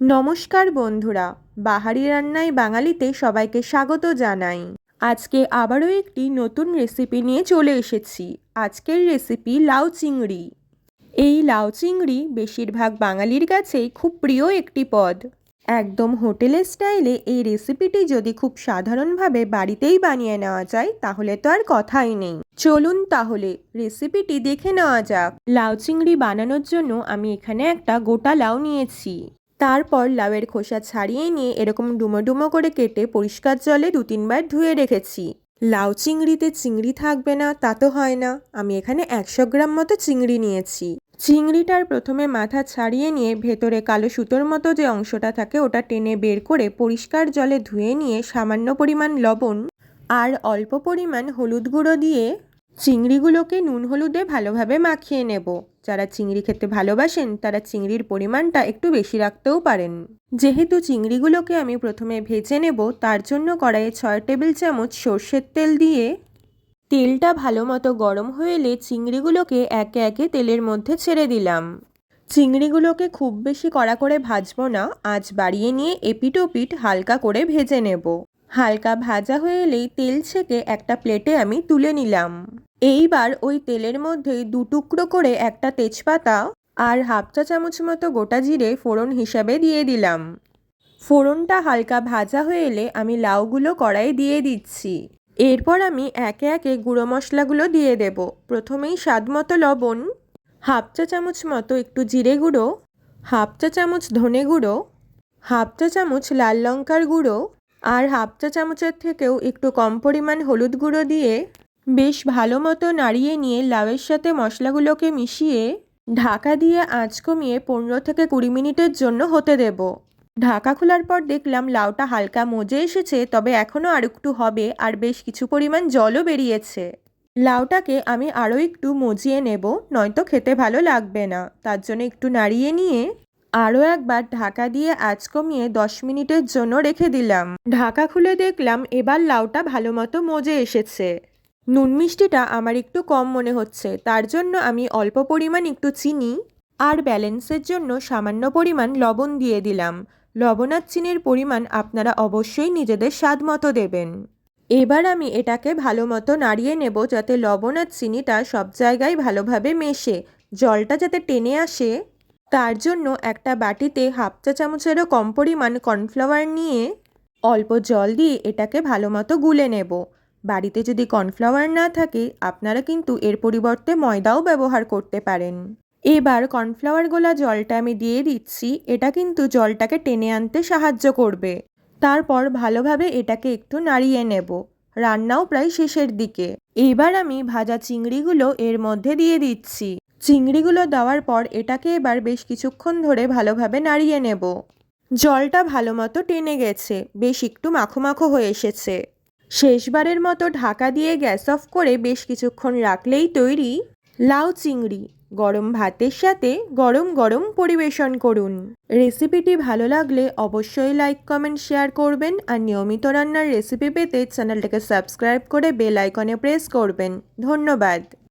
নমস্কার বন্ধুরা, বাহারি রান্নায় বাঙালিতে সবাইকে স্বাগত জানাই। আজকে আবারও একটি নতুন রেসিপি নিয়ে চলে এসেছি। আজকের রেসিপি লাউ চিংড়ি। এই লাউ চিংড়ি বেশিরভাগ বাঙালির কাছেই খুব প্রিয় একটি পদ। একদম হোটেলের স্টাইলে এই রেসিপিটি যদি খুব সাধারণভাবে বাড়িতেই বানিয়ে নেওয়া যায় তাহলে তো আর কথাই নেই। চলুন তাহলে রেসিপিটি দেখে নেওয়া যাক। লাউ চিংড়ি বানানোর জন্য আমি এখানে একটা গোটা লাউ নিয়েছি। তারপর লাউয়ের খোসা ছাড়িয়ে নিয়ে এরকম ডুমো ডুমো করে কেটে পরিষ্কার জলে 2-3 বার ধুয়ে রেখেছি। লাউ চিংড়িতে চিংড়ি থাকবে না তা তো হয় না। আমি এখানে 100 গ্রাম মতো চিংড়ি নিয়েছি। চিংড়িটার প্রথমে মাথা ছাড়িয়ে নিয়ে ভেতরে কালো সুতোর মতো যে অংশটা থাকে ওটা টেনে বের করে পরিষ্কার জলে ধুয়ে নিয়ে সামান্য পরিমাণ লবণ আর অল্প পরিমাণ হলুদ গুঁড়ো দিয়ে চিংড়িগুলোকে নুন হলুদে ভালোভাবে মাখিয়ে নেব। যারা চিংড়ি খেতে ভালোবাসেন তারা চিংড়ির পরিমাণটা একটু বেশি রাখতেও পারেন। যেহেতু চিংড়িগুলোকে আমি প্রথমে ভেজে নেব তার জন্য কড়াইয়ে 6 টেবিল চামচ সর্ষের তেল দিয়ে তেলটা ভালো মতো গরম হয়ে এলে চিংড়িগুলোকে একে একে তেলের মধ্যে ছেড়ে দিলাম। চিংড়িগুলোকে খুব বেশি কড়া করে ভাজবো না, আঁচ বাড়িয়ে নিয়ে এপিট ওপিট হালকা করে ভেজে নেব। হালকা ভাজা হয়ে এলেই তেল ছেঁকে একটা প্লেটে আমি তুলে নিলাম। এইবার ওই তেলের মধ্যে 2 টুকরো করে একটা তেজপাতা আর হাফ চা চামচ মতো গোটা জিরে ফোড়ন হিসাবে দিয়ে দিলাম। ফোড়নটা হালকা ভাজা হয়ে এলে আমি লাউগুলো কড়াইয়ে দিয়ে দিচ্ছি। এরপর আমি একে একে গুঁড়ো মশলাগুলো দিয়ে দেব। প্রথমেই স্বাদ মতো লবণ, হাফ চা চামচ মতো একটু জিরে গুঁড়ো, হাফ চা চামচ ধনে গুঁড়ো, হাফ চা চামচ লাল লঙ্কার গুঁড়ো আর হাফ চা চামচের থেকেও একটু কম পরিমাণ হলুদ গুঁড়ো দিয়ে বেশ ভালো মতো নাড়িয়ে নিয়ে লাউয়ের সাথে মশলাগুলোকে মিশিয়ে ঢাকা দিয়ে আঁচ কমিয়ে 15 থেকে 20 মিনিটের জন্য হতে দেব। ঢাকা খোলার পর দেখলাম লাউটা হালকা মজে এসেছে, তবে এখনও আর একটু হবে আর বেশ কিছু পরিমাণ জলও বেরিয়েছে। লাউটাকে আমি আরও একটু মজিয়ে নেব, নয়তো খেতে ভালো লাগবে না। তার জন্য একটু নাড়িয়ে নিয়ে আরও একবার ঢাকা দিয়ে আঁচ কমিয়ে 10 মিনিটের জন্য রেখে দিলাম। ঢাকা খুলে দেখলাম এবার লাউটা ভালো মতো মজে এসেছে। নুন মিষ্টিটা আমার একটু কম মনে হচ্ছে, তার জন্য আমি অল্প পরিমাণ একটু চিনি আর ব্যালেন্সের জন্য সামান্য পরিমাণ লবণ দিয়ে দিলাম। লবণ আর চিনির পরিমাণ আপনারা অবশ্যই নিজেদের স্বাদ মতো দেবেন। এবার আমি এটাকে ভালো মতো নাড়িয়ে নেব যাতে লবণ আর চিনিটা সব জায়গায় ভালোভাবে মেশে, জলটা যাতে টেনে আসে। তার জন্য একটা বাটিতে হাফ চা চামচেরও কম পরিমাণ কর্নফ্লাওয়ার নিয়ে অল্প জল দিয়ে এটাকে ভালো মতো গুলে নেব। বাড়িতে যদি কর্নফ্লাওয়ার না থাকে আপনারা কিন্তু এর পরিবর্তে ময়দাও ব্যবহার করতে পারেন। এবার কর্নফ্লাওয়ার গোলা জলটা আমি দিয়ে দিচ্ছি। এটা কিন্তু জলটাকে টেনে আনতে সাহায্য করবে। তারপর ভালোভাবে এটাকে একটু নাড়িয়ে নেব। রান্নাও প্রায় শেষের দিকে। এবার আমি ভাজা চিংড়িগুলো এর মধ্যে দিয়ে দিচ্ছি। চিংড়িগুলো দেওয়ার পর এটাকে এবার বেশ কিছুক্ষণ ধরে ভালোভাবে নাড়িয়ে নেব। জলটা ভালো মতো টেনে গেছে, বেশ একটু মাখো মাখো হয়ে এসেছে। শেষবারের মতো ঢাকা দিয়ে গ্যাস অফ করে বেশ কিছুক্ষণ রাখলেই তৈরি লাউ চিংড়ি। গরম ভাতের সাথে গরম গরম পরিবেশন করুন। রেসিপিটি ভালো লাগলে অবশ্যই লাইক কমেন্ট শেয়ার করবেন আর নিয়মিত রান্নার রেসিপি পেতে চ্যানেলটাকে সাবস্ক্রাইব করে বেল আইকনে প্রেস করবেন। ধন্যবাদ।